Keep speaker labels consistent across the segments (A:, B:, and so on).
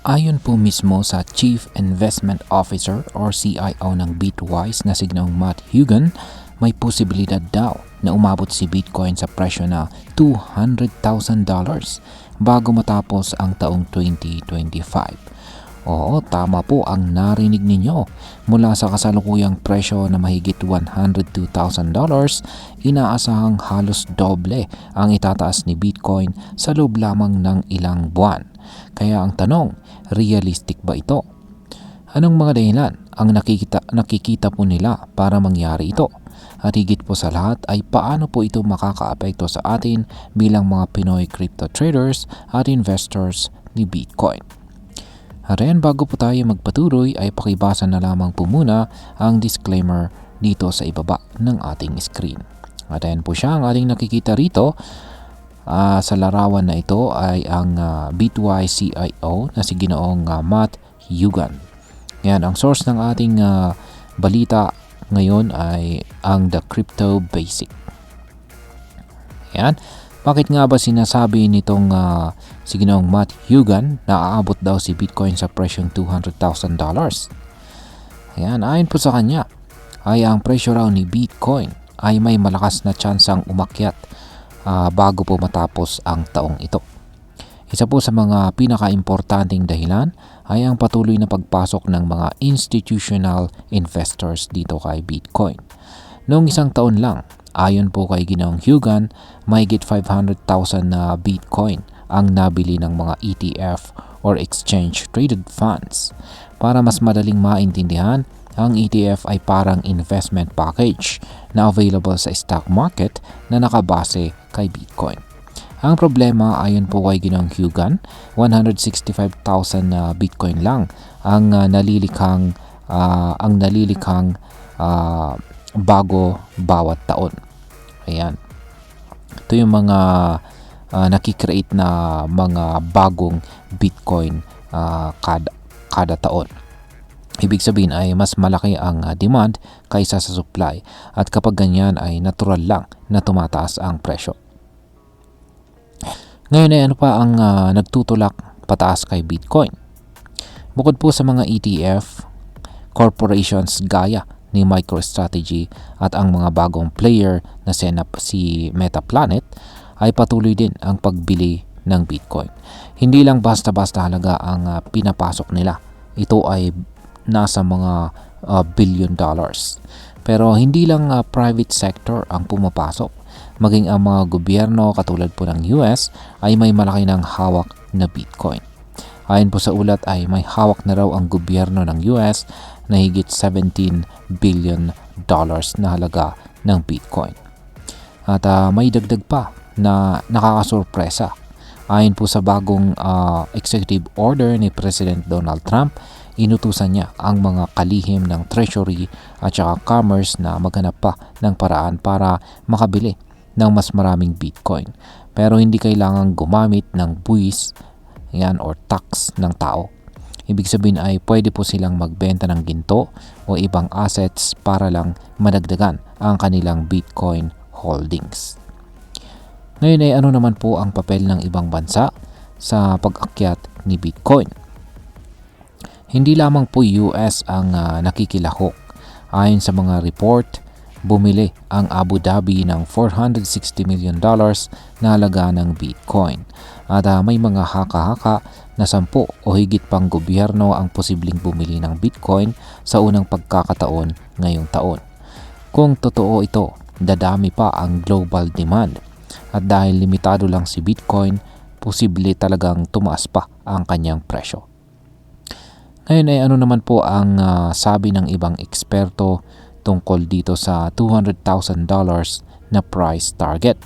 A: Ayon po mismo sa Chief Investment Officer or CIO ng Bitwise na si Matt Hughan, may posibilidad daw na umabot si Bitcoin sa presyo na $200,000 bago matapos ang taong 2025. Oo, tama po ang narinig ninyo. Mula sa kasalukuyang presyo na mahigit $102,000, inaasahang halos doble ang itataas ni Bitcoin sa loob lamang ng ilang buwan. Kaya ang tanong, realistic ba ito? Anong mga dahilan ang nakikita po nila para mangyari ito? At higit po sa lahat ay paano po ito makakaapekto sa atin bilang mga Pinoy crypto traders at investors ni Bitcoin? At ayan, bago po tayo magpatuloy ay pakibasa na lamang po muna ang disclaimer dito sa ibaba ng ating screen. At ayan po siya, ang ating nakikita rito sa larawan na ito ay ang Bitwise CIO na si Ginoong Matt Hughan. Yan, ang source ng ating balita ngayon ay ang The Crypto Basic. Yan. Bakit nga ba sinasabi nitong si Ginoong Matt Hughan na aabot daw si Bitcoin sa presyong $200,000? Ayan, ayon po sa kanya ay ang presyo raw ni Bitcoin ay may malakas na tsansang umakyat bago po matapos ang taong ito. Isa po sa mga pinaka-importanting dahilan ay ang patuloy na pagpasok ng mga institutional investors dito kay Bitcoin. Noong isang taon lang, ayon po kay Ginoong Hughan, mahigit 500,000 na Bitcoin ang nabili ng mga ETF or Exchange Traded Funds. Para mas madaling maintindihan, ang ETF ay parang investment package na available sa stock market na nakabase kay Bitcoin. Ang problema ayon po kay Ginoong Hughan, 165,000 na Bitcoin lang ang nalilikhang bago bawat taon. Ayan. Ito yung mga nakikreate na mga bagong Bitcoin kada taon. Ibig sabihin ay mas malaki ang demand kaysa sa supply at kapag ganyan ay natural lang na tumataas ang presyo. Ngayon ay ano pa ang nagtutulak pataas kay Bitcoin? Bukod po sa mga ETF, corporations gaya ni MicroStrategy at ang mga bagong player na si Metaplanet ay patuloy din ang pagbili ng Bitcoin. Hindi lang basta-basta halaga ang pinapasok nila. Ito ay nasa mga billion dollars. Pero hindi lang private sector ang pumapasok. Maging ang mga gobyerno katulad po ng US ay may malaki ng hawak na Bitcoin. Ayon po sa ulat ay may hawak na raw ang gobyerno ng US na higit $17 billion na halaga ng Bitcoin. At may dagdag pa na nakakasurpresa. Ayon po sa bagong executive order ni President Donald Trump, inutusan niya ang mga kalihim ng Treasury at saka Commerce na maghanap pa ng paraan para makabili ng mas maraming Bitcoin. Pero hindi kailangang gumamit ng buwis or tax ng tao. Ibig sabihin ay pwede po silang magbenta ng ginto o ibang assets para lang madagdagan ang kanilang Bitcoin holdings. Ngayon ay ano naman po ang papel ng ibang bansa sa pag-akyat ni Bitcoin? Hindi lamang po US ang nakikilahok. Ayon sa mga report, bumili ang Abu Dhabi ng $460 million na halaga ng Bitcoin. At may mga haka-haka na 10 o higit pang gobyerno ang posibleng bumili ng Bitcoin sa unang pagkakataon ngayong taon. Kung totoo ito, dadami pa ang global demand. At dahil limitado lang si Bitcoin, posible talagang tumaas pa ang kanyang presyo. Ngayon ay ano naman po ang sabi ng ibang eksperto tungkol dito sa $200,000 na price target.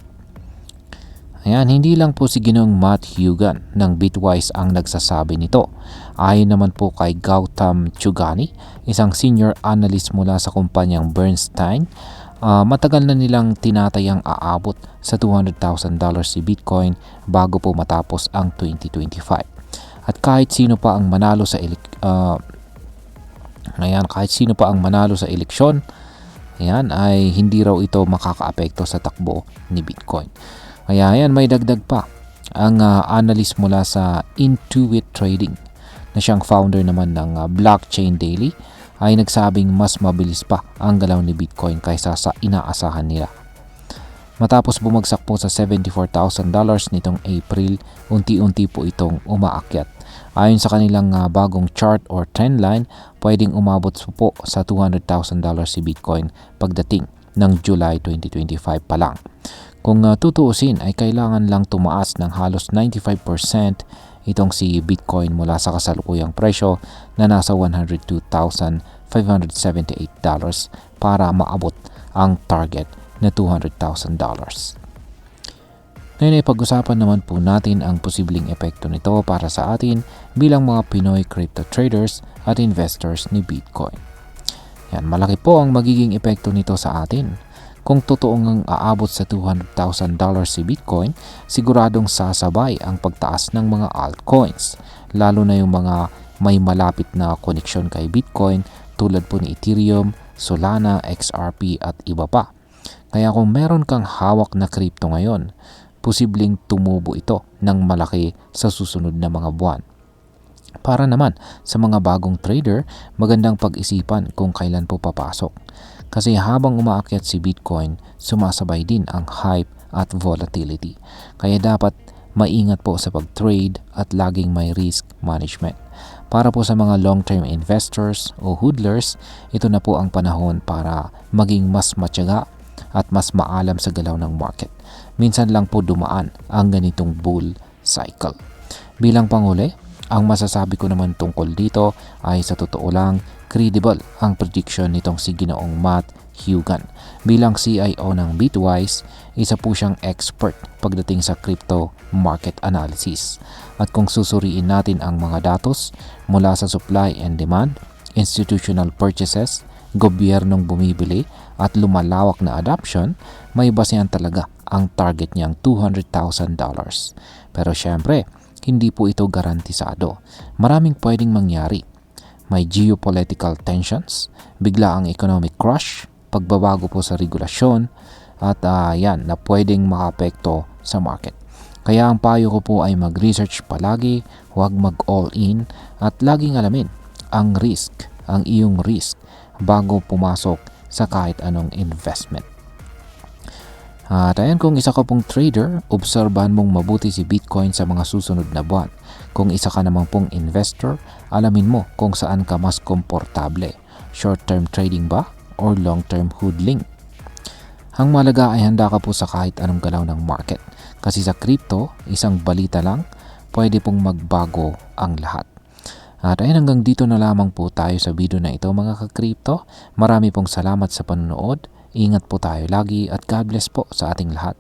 A: Ayan, hindi lang po si Ginoong Matt Hughan ng Bitwise ang nagsasabi nito. Ayon naman po kay Gautam Chugani, isang senior analyst mula sa kumpanyang Bernstein, matagal na nilang tinatayang aabot sa $200,000 si Bitcoin bago po matapos ang 2025. At kahit sino pa ang manalo sa eleksyon, ay hindi raw ito makakaapekto sa takbo ni Bitcoin. Kaya ayan, may dagdag pa ang analyst mula sa Intuit Trading na siyang founder naman ng Blockchain Daily ay nagsabing mas mabilis pa ang galaw ni Bitcoin kaysa sa inaasahan nila. Matapos bumagsak po sa $74,000 nitong April, unti-unti po itong umaakyat. Ayon sa kanilang bagong chart or trendline, pwedeng umabot po sa $200,000 si Bitcoin pagdating ng July 2025 pa lang. Kung tutuusin ay kailangan lang tumaas ng halos 95% itong si Bitcoin mula sa kasalukuyang presyo na nasa $102,578 para maabot ang target na $200,000. Ngayon ay pag-usapan naman po natin ang posibleng epekto nito para sa atin bilang mga Pinoy crypto traders at investors ni Bitcoin. Yan, malaki po ang magiging epekto nito sa atin. Kung totoong aabot sa $200,000 si Bitcoin, siguradong sasabay ang pagtaas ng mga altcoins, lalo na yung mga may malapit na koneksyon kay Bitcoin tulad po ni Ethereum, Solana, XRP at iba pa. Kaya kung meron kang hawak na crypto ngayon, posibleng tumubo ito ng malaki sa susunod na mga buwan. Para naman sa mga bagong trader, magandang pag-isipan kung kailan po papasok. Kasi habang umaakyat si Bitcoin, sumasabay din ang hype at volatility. Kaya dapat maingat po sa pag-trade at laging may risk management. Para po sa mga long-term investors o hodlers, ito na po ang panahon para maging mas matyaga at mas maalam sa galaw ng market. Minsan lang po dumaan ang ganitong bull cycle. Bilang panghuli, ang masasabi ko naman tungkol dito ay sa totoo lang, credible ang prediction nitong si Ginoong Matt Hugan. Bilang CIO ng Bitwise, isa po siyang expert pagdating sa crypto market analysis. At kung susuriin natin ang mga datos mula sa supply and demand, institutional purchases, gobyernong bumibili at lumalawak na adoption, may basehan talaga ang target niyang $200,000. Pero syempre, hindi po ito garantisado. Maraming pwedeng mangyari. May geopolitical tensions, bigla ang economic crash, pagbabago po sa regulasyon, at yan na pwedeng makaapekto sa market. Kaya ang payo ko po ay mag-research palagi, huwag mag-all-in at laging alamin ang iyong risk bago pumasok sa kahit anong investment. At ayan, kung isa ka pong trader, obserbahan mong mabuti si Bitcoin sa mga susunod na buwan. Kung isa ka namang pong investor, alamin mo kung saan ka mas komportable. Short-term trading ba or long-term hodling? Ang malaga ay handa ka po sa kahit anong galaw ng market. Kasi sa crypto, isang balita lang, pwede pong magbago ang lahat. At ayun, hanggang dito na lamang po tayo sa video na ito mga ka-crypto. Marami pong salamat sa panonood. Ingat po tayo lagi at God bless po sa ating lahat.